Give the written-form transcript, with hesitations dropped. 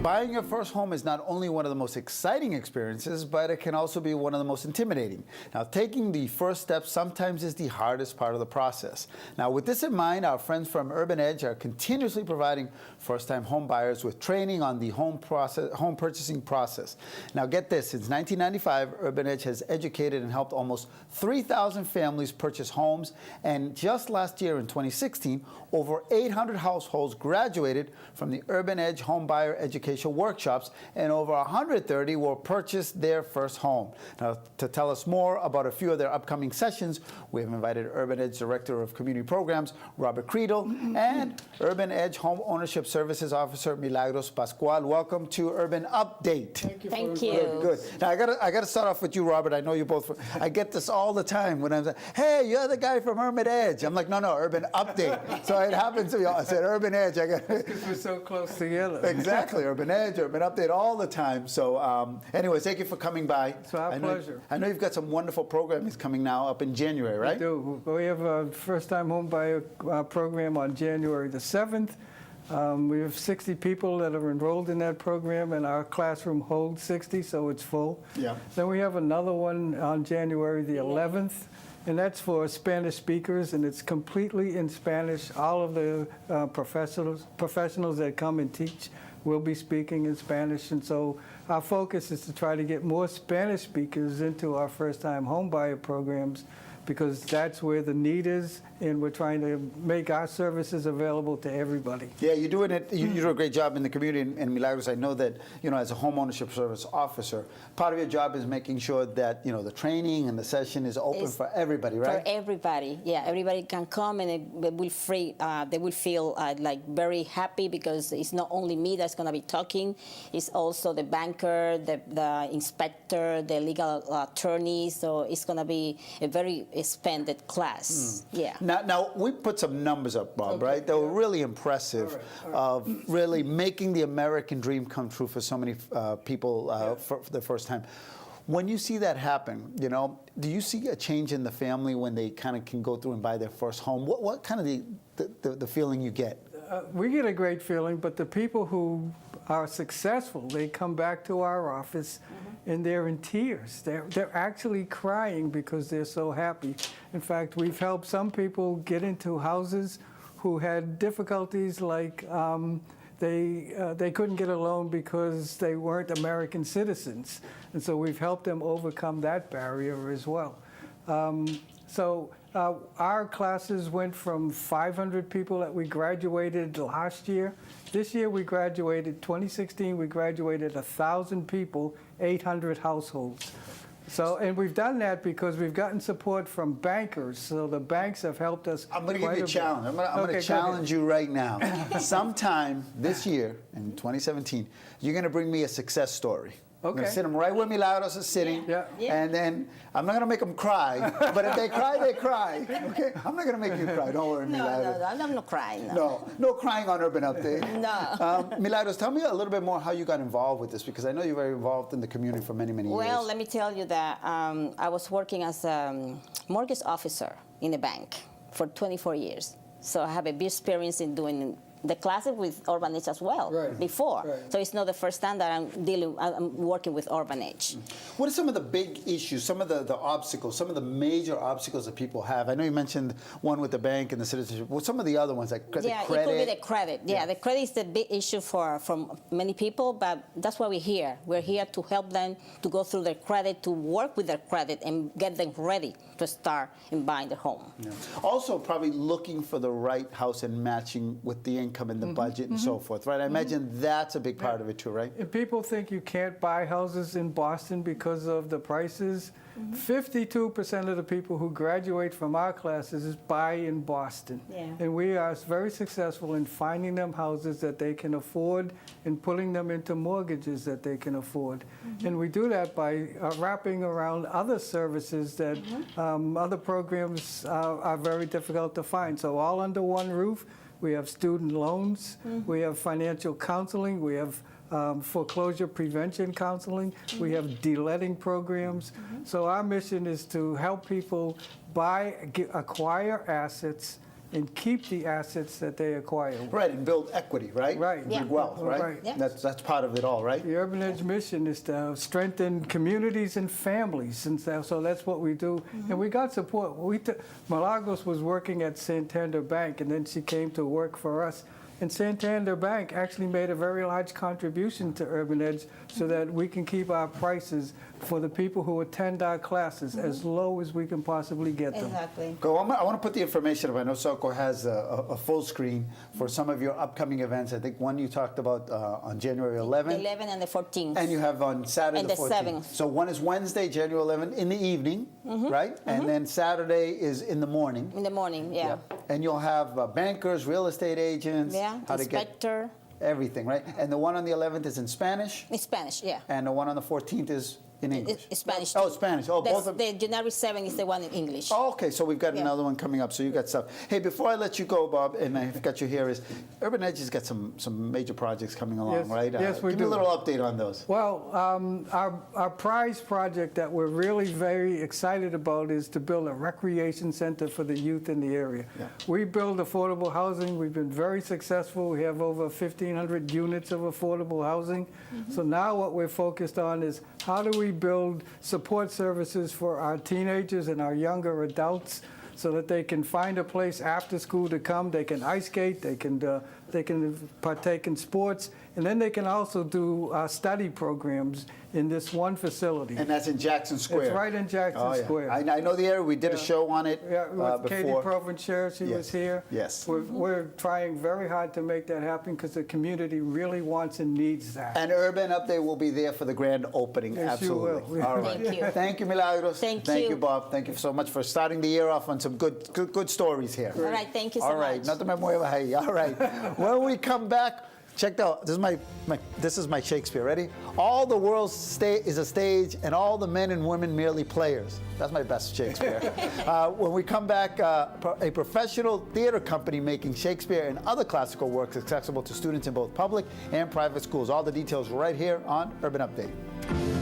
buying your first home is not only one of the most exciting experiences, but it can also be one of the most intimidating. Now, taking the first step sometimes is the hardest part of the process. Now, with this in mind, our friends from Urban Edge are continuously providing first-time home buyers with training on the home purchasing process. Now, get this, since 1995, Urban Edge has educated and helped almost 3,000 families purchase homes, and just last year in 2016, over 800 households graduated from the Urban Edge Home Buyer Education Workshops, and over 130 will purchase their first home. Now, to tell us more about a few of their upcoming sessions, we have invited Urban Edge Director of Community Programs, Robert Credle, and Urban Edge Home Ownership Services Officer, Milagros Pascual. Welcome to Urban Update. Thank you. Good. Now, I gotta start off with you, Robert. I know you both. I get this all the time when I'm like, "Hey, you're the guy from Urban Edge." I'm like, "No, Urban Update." So it happens to me. I said Urban Edge. I got because we're so close together. Exactly, Urban Edge, Urban Update, all the time. So, anyways, thank you for coming by. It's our pleasure. I know you've got some wonderful programming coming now up in January, right? We do. We have a first-time home buyer program on January the 7th. We have 60 people that are enrolled in that program, and our classroom holds 60, so it's full. Yeah. Then we have another one on January the 11th, and that's for Spanish speakers, and it's completely in Spanish. All of the professionals that come and teach will be speaking in Spanish, and so our focus is to try to get more Spanish speakers into our first-time home buyer programs, because that's where the need is, and we're trying to make our services available to everybody. Yeah, you're doing it. You do a great job in the community, and Milagros, I know that, as a home ownership service officer, part of your job is making sure that, the training and the session is open for everybody, right? For everybody, yeah. Everybody can come, and they will feel like very happy, because it's not only me that's going to be talking. It's also the banker, the inspector, the legal attorney. So it's going to be a very expanded class. Yeah. Now we put some numbers up, Bob, right? They were really impressive of really making the American dream come true for so many people for the first time. When you see that happen, do you see a change in the family when they kind of can go through and buy their first home? What kind of the feeling you get? We get a great feeling, but the people who are successful, they come back to our office and they're in tears. They're actually crying because they're so happy. In fact, we've helped some people get into houses who had difficulties, like they couldn't get a loan because they weren't American citizens. And so we've helped them overcome that barrier as well. Our classes went from 500 people that we graduated last year. This year 2016, we graduated 1,000 people, 800 households. And we've done that because we've gotten support from bankers. So the banks have helped us. I'm going to give you a challenge. I'm going to challenge you right now. Sometime this year, in 2017, you're going to bring me a success story. I'm going to sit them right where Milagros is sitting, and then I'm not going to make them cry, but if they cry, they cry. Okay? I'm not going to make you cry. Don't worry, Milagros. No, I'm not crying. No crying on Urban Update. No. Milagros, tell me a little bit more how you got involved with this, because I know you're very involved in the community for many, many years. Well, let me tell you that I was working as a mortgage officer in a bank for 24 years. So I have a big experience in doing the classes with Urban Edge as well before. So it's not the first time that I'm working with Urban Edge. What are some of the big issues, some of the obstacles, some of the major obstacles that people have? I know you mentioned one with the bank and the citizenship. What some of the other ones, like the credit? It could be the credit. Yeah, the credit is the big issue for many people, but that's why we're here. We're here to help them to go through their credit, to work with their credit, and get them ready to start in buying their home. Yeah. Also, probably looking for the right house and matching with the income and the budget and so forth, right? I imagine that's a big part of it too, right? If people think you can't buy houses in Boston because of the prices, 52% of the people who graduate from our classes buy in Boston. Yeah. And we are very successful in finding them houses that they can afford and putting them into mortgages that they can afford. And we do that by wrapping around other services that other programs are very difficult to find. So all under one roof. We have student loans, we have financial counseling, we have foreclosure prevention counseling, we have de-letting programs. So our mission is to help people acquire assets and keep the assets that they acquire. Right, and build equity, right? Right. Build Yeah. wealth, right? Right. Yeah. That's part of it all, right? The Urban Edge mission is to strengthen communities and families, and so that's what we do. And we got support. Milagros was working at Santander Bank, and then she came to work for us. And Santander Bank actually made a very large contribution to Urban Edge so that we can keep our prices for the people who attend our classes as low as we can possibly get them. Exactly. Go. I want to put the information up. I know Soko has a full screen for some of your upcoming events. I think one you talked about on January 11th. 11 and the 14th. And you have on Saturday And the the 14th. 7th. So one is Wednesday, January 11th in the evening, right? And then Saturday is in the morning. In the morning, yeah. And you'll have bankers, real estate agents, Yeah, how to get inspector. everything, right? And the one on the 11th is in Spanish, In Spanish, yeah. and the one on the 14th is in English. It's Spanish. Oh, too. Spanish. Oh, both of The January 7th is the one in English. Oh, okay, so we've got Yeah. another one coming up. So you got stuff. Hey, before I let you go, Bob, and I've got you here, is Urban Edge has got some major projects coming along, Yes, right? yes, we give me a do. little update on those. Well, our prize project that we're really very excited about is to build a recreation center for the youth in the area. Yeah. We build affordable housing. We've been very successful. We have over 1,500 units of affordable housing. So now what we're focused on is how do we build support services for our teenagers and our younger adults so that they can find a place after school to come. They can ice skate, they can partake in sports, and then they can also do study programs in this one facility. And that's in Jackson Square. It's right in Jackson Oh, yeah. Square. I know the area. We did a Yeah. show on it Yeah, with Katie before. Provencher, she Yes. was here. Yes. We're trying very hard to make that happen because the community really wants and needs that. And Urban Update will be there for the grand opening. Yes, you Absolutely. will. All right. Thank you. Thank you, Milagros. Thank you, you. Bob. Thank you so much for starting the year off on some good stories here. All right, thank you so All right. much. No te me muevas ahí. All right. When we come back, check out. This is my Shakespeare. Ready? All the world is a stage, and all the men and women merely players. That's my best Shakespeare. When we come back, a professional theater company making Shakespeare and other classical works accessible to students in both public and private schools. All the details right here on Urban Update.